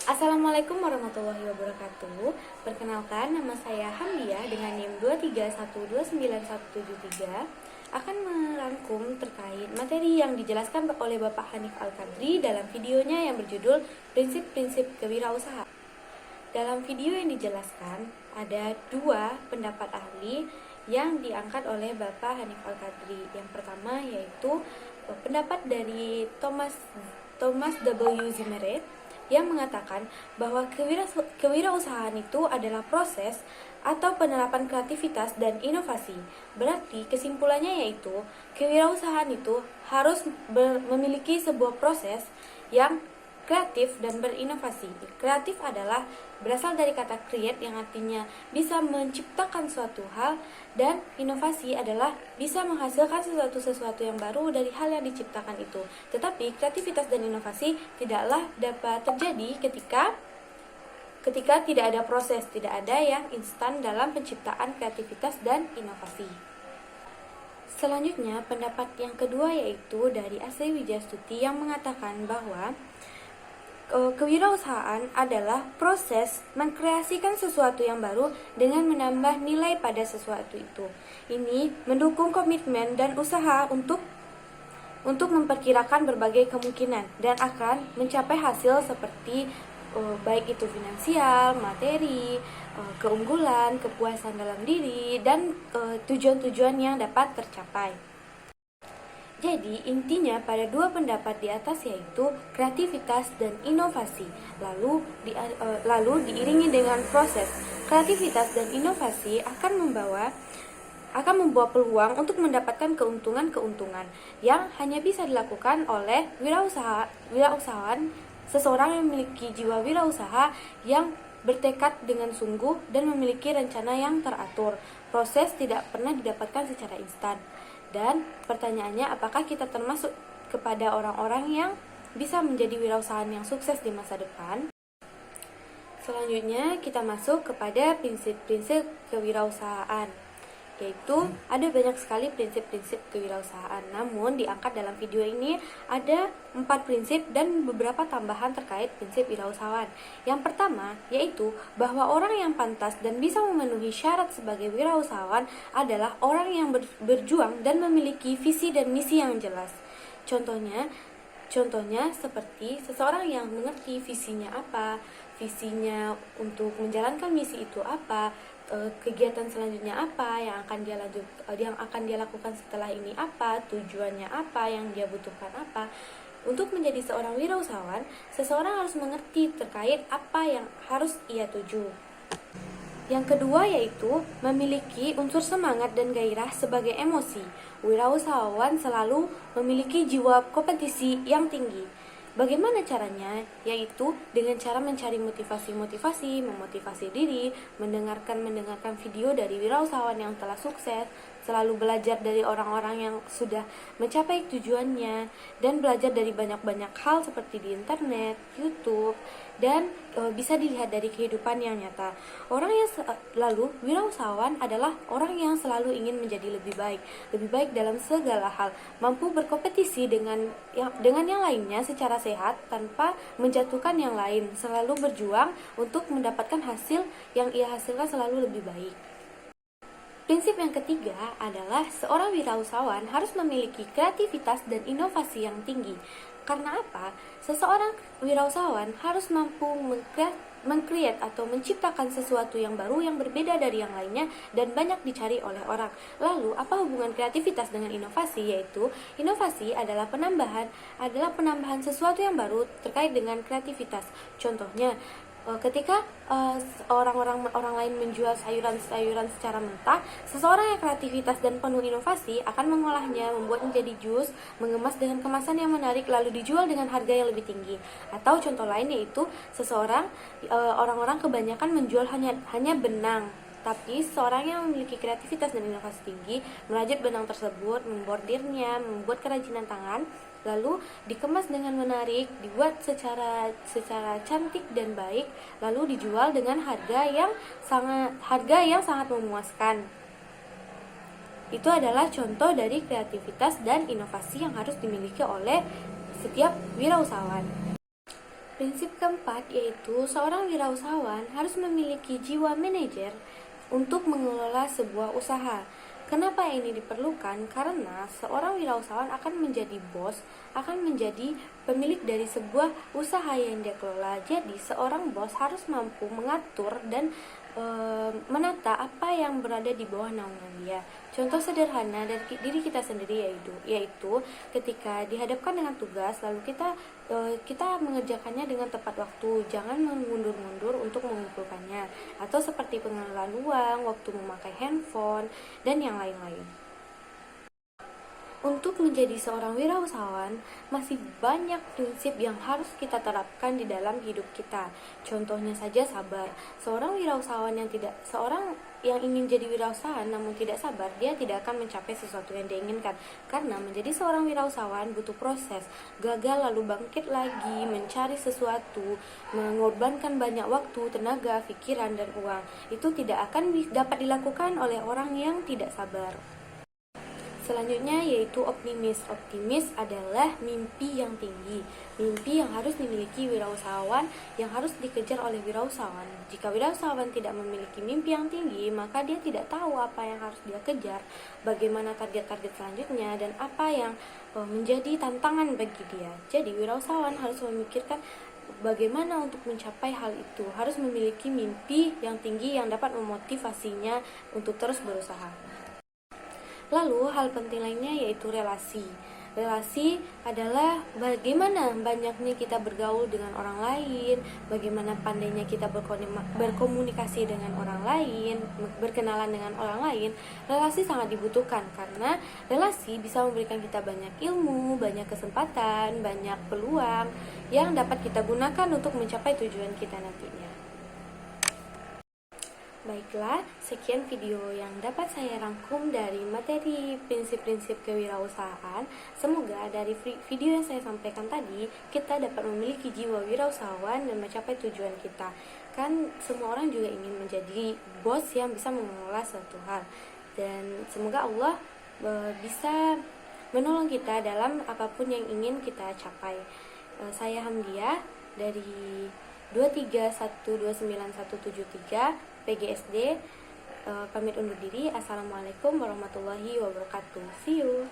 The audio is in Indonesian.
Assalamualaikum warahmatullahi wabarakatuh. Perkenalkan, nama saya Hamdia dengan NIM 231297173 akan merangkum terkait materi yang dijelaskan oleh Bapak Hanif Al-Qadri dalam videonya yang berjudul Prinsip-Prinsip Kewirausahaan. Dalam video yang dijelaskan, ada dua pendapat ahli yang diangkat oleh Bapak Hanif Al-Qadri. Yang pertama yaitu pendapat dari Thomas W. Zimmerman yang mengatakan bahwa kewirausahaan itu adalah proses atau penerapan kreativitas dan inovasi. Berarti kesimpulannya yaitu kewirausahaan itu harus memiliki sebuah proses yang kreatif dan berinovasi. Kreatif adalah berasal dari kata create yang artinya bisa menciptakan suatu hal, dan inovasi adalah bisa menghasilkan sesuatu yang baru dari hal yang diciptakan itu. Tetapi kreativitas dan inovasi tidaklah dapat terjadi ketika tidak ada proses, tidak ada yang instan dalam penciptaan kreativitas dan inovasi. Selanjutnya, pendapat yang kedua yaitu dari Asri Wijastuti yang mengatakan bahwa kewirausahaan adalah proses mengkreasikan sesuatu yang baru dengan menambah nilai pada sesuatu itu. Ini mendukung komitmen dan usaha untuk memperkirakan berbagai kemungkinan dan akan mencapai hasil seperti baik itu finansial, materi, keunggulan, kepuasan dalam diri, dan tujuan-tujuan yang dapat tercapai. Jadi, intinya pada dua pendapat di atas yaitu kreativitas dan inovasi. Lalu diiringi dengan proses. Kreativitas dan inovasi akan membawa peluang untuk mendapatkan keuntungan-keuntungan yang hanya bisa dilakukan oleh wirausahawan, seseorang yang memiliki jiwa wirausaha yang bertekad dengan sungguh dan memiliki rencana yang teratur. Proses tidak pernah didapatkan secara instan. Dan pertanyaannya, apakah kita termasuk kepada orang-orang yang bisa menjadi wirausahaan yang sukses di masa depan? Selanjutnya kita masuk kepada prinsip-prinsip kewirausahaan, yaitu ada banyak sekali prinsip-prinsip kewirausahaan. Namun diangkat dalam video ini ada 4 prinsip dan beberapa tambahan terkait prinsip wirausahaan. Yang pertama yaitu bahwa orang yang pantas dan bisa memenuhi syarat sebagai wirausahaan adalah orang yang berjuang dan memiliki visi dan misi yang jelas. Contohnya seperti seseorang yang mengerti visinya apa, visinya untuk menjalankan misi itu apa, kegiatan selanjutnya apa yang akan dia lakukan setelah ini apa, tujuannya apa, yang dia butuhkan apa. Untuk menjadi seorang wirausahawan, seseorang harus mengerti terkait apa yang harus ia tuju. Yang kedua yaitu memiliki unsur semangat dan gairah sebagai emosi. Wirausahawan selalu memiliki jiwa kompetisi yang tinggi. Bagaimana caranya? Yaitu dengan cara mencari motivasi, memotivasi diri, mendengarkan video dari wirausahawan yang telah sukses, selalu belajar dari orang-orang yang sudah mencapai tujuannya, dan belajar dari banyak-banyak hal seperti di internet, YouTube, dan bisa dilihat dari kehidupan yang nyata. Lalu wirausahawan adalah orang yang selalu ingin menjadi lebih baik dalam segala hal, mampu berkompetisi dengan yang lainnya secara sehat tanpa menjatuhkan yang lain, selalu berjuang untuk mendapatkan hasil yang ia hasilkan selalu lebih baik. Prinsip yang ketiga adalah seorang wirausahawan harus memiliki kreativitas dan inovasi yang tinggi. Karena apa? Seseorang wirausahawan harus mampu meng-create atau menciptakan sesuatu yang baru yang berbeda dari yang lainnya dan banyak dicari oleh orang. Lalu, apa hubungan kreativitas dengan inovasi? Yaitu, inovasi adalah penambahan sesuatu yang baru terkait dengan kreativitas. Contohnya, ketika orang lain menjual sayuran secara mentah, seseorang yang kreativitas dan penuh inovasi akan mengolahnya, membuat menjadi jus, mengemas dengan kemasan yang menarik, lalu dijual dengan harga yang lebih tinggi. Atau contoh lain yaitu orang-orang kebanyakan menjual hanya benang, tapi seorang yang memiliki kreativitas dan inovasi tinggi merajut benang tersebut, membordirnya, membuat kerajinan tangan, lalu dikemas dengan menarik, dibuat secara cantik dan baik, lalu dijual dengan harga yang sangat memuaskan. Itu adalah contoh dari kreativitas dan inovasi yang harus dimiliki oleh setiap wirausahawan. Prinsip keempat yaitu seorang wirausahawan harus memiliki jiwa manajer untuk mengelola sebuah usaha. Kenapa ini diperlukan? Karena seorang wirausahawan akan menjadi bos, akan menjadi pemilik dari sebuah usaha yang dia kelola. Jadi seorang bos harus mampu mengatur dan menata apa yang berada di bawah naungan dia. Contoh sederhana dari diri kita sendiri yaitu ketika dihadapkan dengan tugas lalu kita mengerjakannya dengan tepat waktu, jangan mengundur-mundur untuk mengumpulkannya, atau seperti pengelolaan uang, waktu memakai handphone, dan yang lain-lain. Untuk menjadi seorang wirausahawan, masih banyak prinsip yang harus kita terapkan di dalam hidup kita. Contohnya saja sabar. Seorang yang ingin jadi wirausahawan namun tidak sabar, dia tidak akan mencapai sesuatu yang dia inginkan. Karena menjadi seorang wirausahawan butuh proses, gagal lalu bangkit lagi, mencari sesuatu, mengorbankan banyak waktu, tenaga, pikiran, dan uang. Itu tidak akan dapat dilakukan oleh orang yang tidak sabar. Selanjutnya yaitu optimis. Optimis adalah mimpi yang tinggi, mimpi yang harus dimiliki wirausahawan, yang harus dikejar oleh wirausahawan. Jika wirausahawan tidak memiliki mimpi yang tinggi, maka dia tidak tahu apa yang harus dia kejar, bagaimana target-target selanjutnya, dan apa yang menjadi tantangan bagi dia. Jadi wirausahawan harus memikirkan bagaimana untuk mencapai hal itu, harus memiliki mimpi yang tinggi yang dapat memotivasinya untuk terus berusaha. Lalu hal penting lainnya yaitu relasi. Relasi adalah bagaimana banyaknya kita bergaul dengan orang lain, bagaimana pandainya kita berkomunikasi dengan orang lain, berkenalan dengan orang lain. Relasi sangat dibutuhkan karena relasi bisa memberikan kita banyak ilmu, banyak kesempatan, banyak peluang yang dapat kita gunakan untuk mencapai tujuan kita nantinya. Baiklah, sekian video yang dapat saya rangkum dari materi prinsip-prinsip kewirausahaan. Semoga dari video yang saya sampaikan tadi, kita dapat memiliki jiwa wirausahawan dan mencapai tujuan kita. Kan semua orang juga ingin menjadi bos yang bisa mengelola suatu hal. Dan semoga Allah bisa menolong kita dalam apapun yang ingin kita capai. Saya Hamdiah dari 231297173 PGSD, pamit undur diri. Assalamualaikum warahmatullahi wabarakatuh. See you.